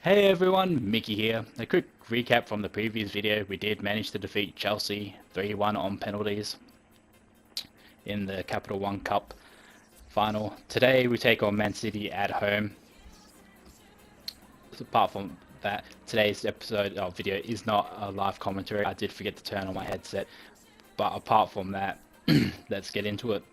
Hey everyone, Mickey here. A quick recap from the previous video. We did manage to defeat Chelsea 3-1 on penalties in the Capital One Cup final. Today we take on Man City at home. Apart from that, today's episode of video is not a live commentary. I did forget to turn on my headset, but apart from that, let's get into it.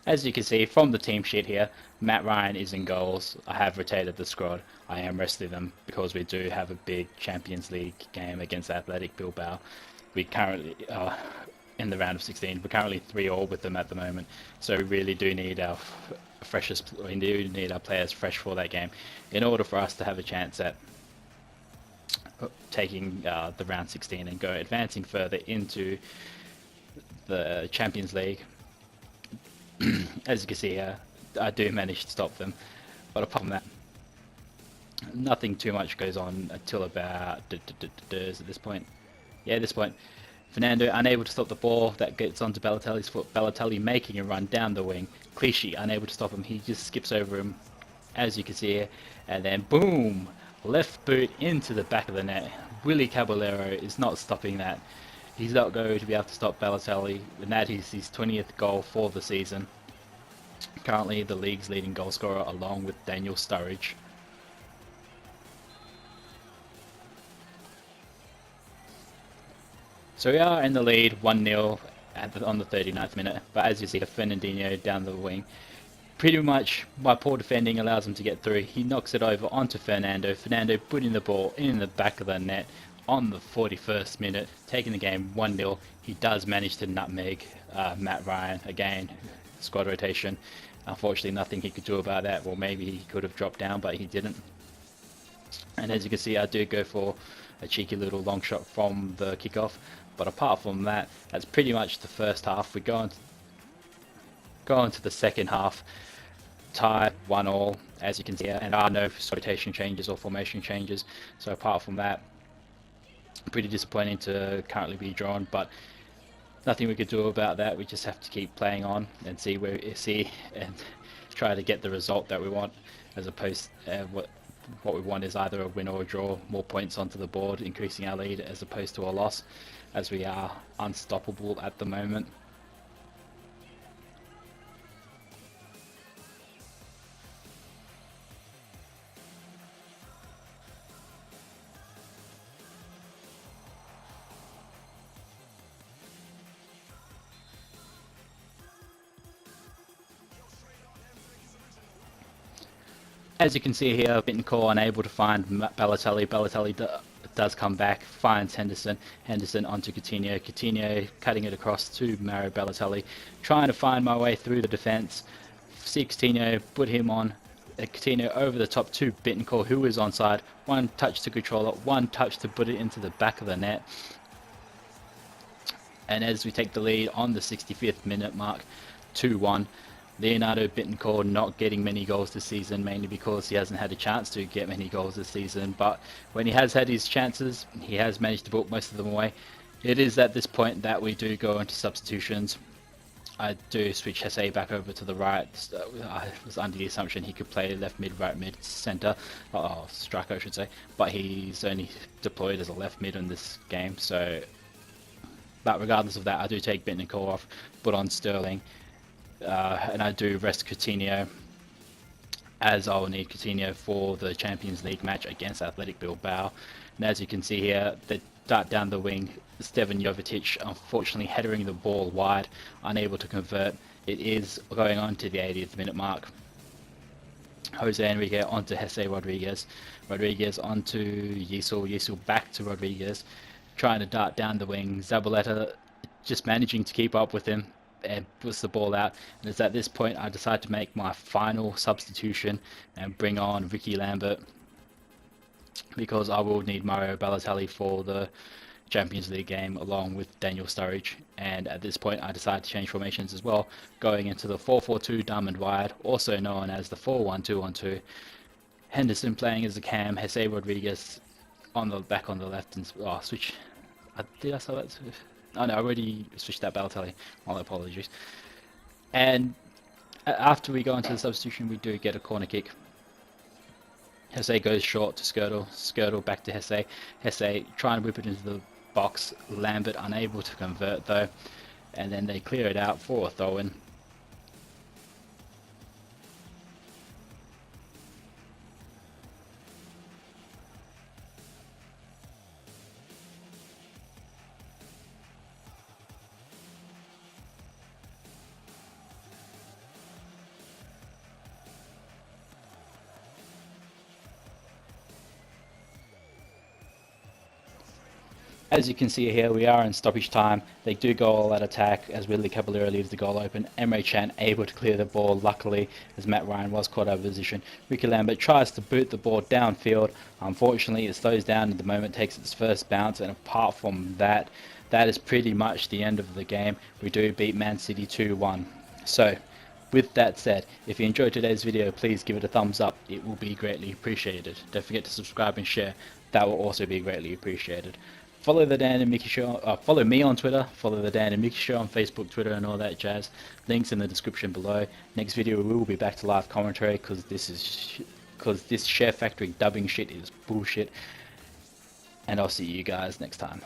As you can see from the team sheet here, Matt Ryan is in goals. I have rotated the squad. I am resting them because we do have a big Champions League game against Athletic Bilbao. We currently are in the round of 16. We're currently 3-3 with them at the moment. So we really do need our players fresh for that game in order for us to have a chance at taking the round 16 and advancing further into the Champions League. As you can see here, I do manage to stop them, but apart from that, nothing too much goes on until about at this point. Yeah, at this point, Fernando unable to stop the ball that gets onto Balotelli's foot. Balotelli making a run down the wing. Clichy unable to stop him. He just skips over him, as you can see here, and then boom, left boot into the back of the net. Willy Caballero is not stopping that. He's not going to be able to stop Balotelli, and that is his 20th goal for the season. Currently the league's leading goal scorer along with Daniel Sturridge. So we are in the lead 1-0 on the 39th minute, but as you see, Fernandinho down the wing. Pretty much my poor defending allows him to get through. He knocks it over onto Fernando. Fernando putting the ball in the back of the net on the 41st minute, taking the game 1-0. He does manage to nutmeg Matt Ryan again, squad rotation. Unfortunately, nothing he could do about that. Well, maybe he could have dropped down, but he didn't. And as you can see, I do go for a cheeky little long shot from the kickoff. But apart from that, that's pretty much the first half. We go on to the second half, tie 1-1, as you can see, and there are no rotation changes or formation changes. So apart from that, pretty disappointing to currently be drawn, but nothing we could do about that. We just have to keep playing on and see and try to get the result that we want, as opposed what we want is either a win or a draw, more points onto the board, increasing our lead, as opposed to a loss, as we are unstoppable at the moment. As you can see here, Bittencourt unable to find Balotelli. Balotelli does come back, finds Henderson. Henderson onto Coutinho. Coutinho cutting it across to Mario Balotelli. Trying to find my way through the defence. See Coutinho, put him on. Coutinho over the top to Bittencourt, who is onside. One touch to control it, one touch to put it into the back of the net. And as we take the lead on the 65th minute mark, 2-1. Leonardo Bittencourt not getting many goals this season, mainly because he hasn't had a chance to get many goals this season, but when he has had his chances, he has managed to put most of them away. It is at this point that we do go into substitutions. I do switch Hesse back over to the right. I was under the assumption he could play left mid, right mid, centre, striker I should say, but he's only deployed as a left mid in this game, so but regardless of that, I do take Bittencourt off, put on Sterling. And I do rest Coutinho, as I will need Coutinho for the Champions League match against Athletic Bilbao. And as you can see here, the dart down the wing, Stevan Jovetic unfortunately headering the ball wide, unable to convert. It is going on to the 80th minute mark. Jose Enrique onto Hesse Rodriguez. Rodriguez onto Yisul. Yisul back to Rodriguez, trying to dart down the wing. Zabaleta just managing to keep up with him and puts the ball out, and it's at this point I decide to make my final substitution and bring on Ricky Lambert, because I will need Mario Balotelli for the Champions League game along with Daniel Sturridge. And at this point I decide to change formations as well, going into the 4-4-2 diamond wide, also known as the 4-1-2-1-2. Henderson playing as a cam, Jose Rodriguez on the back on the left, and switch. Did I say that? Oh no, I already switched that Balotelli. My apologies. And after we go into the substitution, we do get a corner kick. Hesse goes short to Skirtle, Skirtle back to Hesse, Hesse trying to whip it into the box, Lambert unable to convert though, and then they clear it out for a throw-in. As you can see here, we are in stoppage time. They do go all out attack as Willie Caballero leaves the goal open. Emre Can able to clear the ball, luckily, as Matt Ryan was caught out of position. Ricky Lambert tries to boot the ball downfield. Unfortunately, it slows down at the moment, takes its first bounce, and apart from that, that is pretty much the end of the game. We do beat Man City 2-1. So, with that said, if you enjoyed today's video, please give it a thumbs up. It will be greatly appreciated. Don't forget to subscribe and share. That will also be greatly appreciated. Follow the Dan and Mickey Show. Follow me on Twitter. Follow the Dan and Mickey Show on Facebook, Twitter, and all that jazz. Links in the description below. Next video we will be back to live commentary because this Share Factory dubbing shit is bullshit. And I'll see you guys next time.